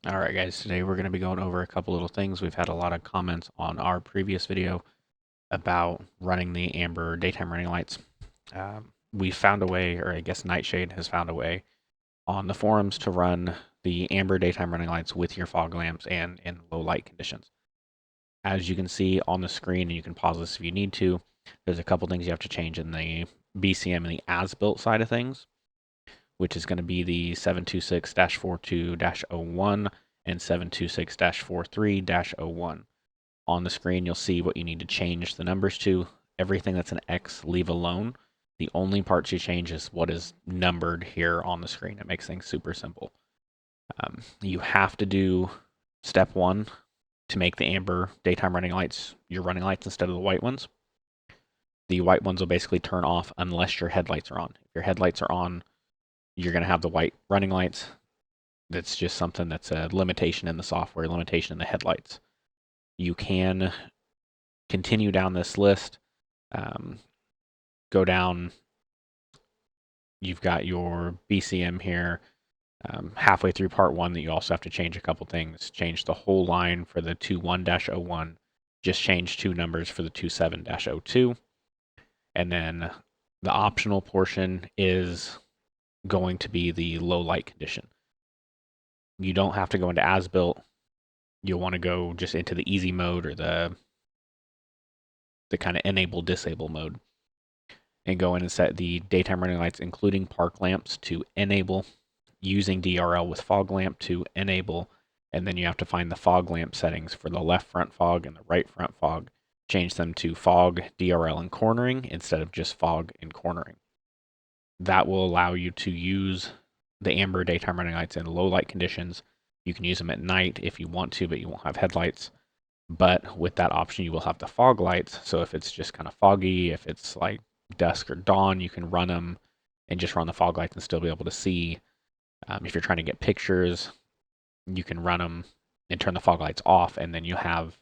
All right, guys, today we're going to be going over a couple little things. We've had a lot of comments on our previous video about running the Amber daytime running lights. We found a way, or I guess Nightshade has found a way on the forums to run the Amber daytime running lights with your fog lamps and in low light conditions. As you can see on the screen, and you can pause this if you need to, there's a couple things you have to change in the BCM and the as-built side of things, which is going to be the 726-42-01 and 726-43-01. On the screen, you'll see what you need to change the numbers to. Everything that's an X, leave alone. The only parts you change is what is numbered here on the screen. It makes things super simple. You have to do step 1 to make the Amber daytime running lights your running lights instead of the white ones. The white ones will basically turn off unless your headlights are on. If your headlights are on, you're going to have the white running lights. That's just something that's a limitation in the software, limitation in the headlights. You can continue down this list, go down. You've got your BCM here, halfway through part 1 that you also have to change a couple things. Change the whole line for the 21-01, just change 2 numbers for the 27-02. And then the optional portion is going to be the low light condition. You don't have to go into as built. You'll want to go just into the easy mode or the kind of enable disable mode and go in and set the daytime running lights, including park lamps, to enable, using DRL with fog lamp to enable, and then you have to find the fog lamp settings for the left front fog and the right front fog. Change them to fog, DRL, and cornering instead of just fog and cornering. That will allow you to use the Amber daytime running lights in low light conditions. You can use them at night if you want to, but you won't have headlights. But with that option, you will have the fog lights. So if it's just kind of foggy, if it's like dusk or dawn, you can run them and just run the fog lights and still be able to see. If you're trying to get pictures, you can run them and turn the fog lights off, and then you have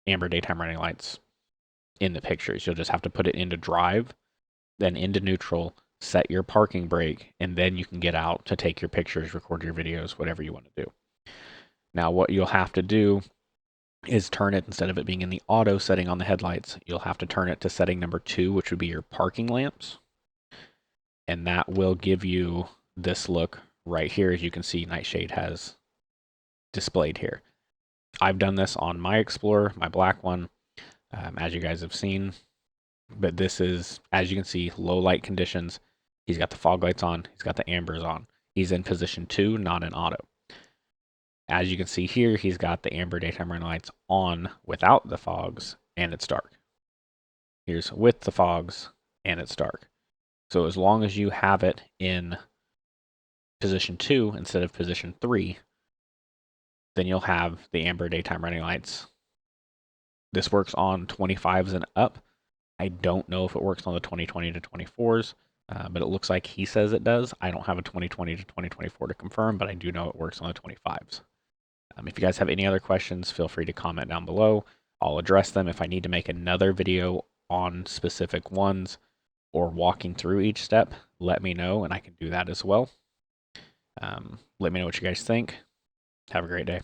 Amber daytime running lights in the pictures. You'll just have to put it into drive, then into neutral, set your parking brake, and then you can get out to take your pictures, record your videos, whatever you want to do. Now, what you'll have to do is turn it, instead of it being in the auto setting on the headlights, you'll have to turn it to setting number 2, which would be your parking lamps. And that will give you this look right here, as you can see Nightshade has displayed here. I've done this on my Explorer, my black one, as you guys have seen. But this is, as you can see, low light conditions. He's got the fog lights on. He's got the ambers on. He's in position 2, not in auto. As you can see here, he's got the Amber daytime running lights on without the fogs, and it's dark. Here's with the fogs, and it's dark. So as long as you have it in position 2 instead of position 3, then you'll have the Amber daytime running lights. This works on 25s and up. I don't know if it works on the 2020 to 24s, but it looks like he says it does. I don't have a 2020 to 2024 to confirm, but I do know it works on the 25s. If you guys have any other questions, feel free to comment down below. I'll address them. If I need to make another video on specific ones or walking through each step, let me know, and I can do that as well. Let me know what you guys think. Have a great day.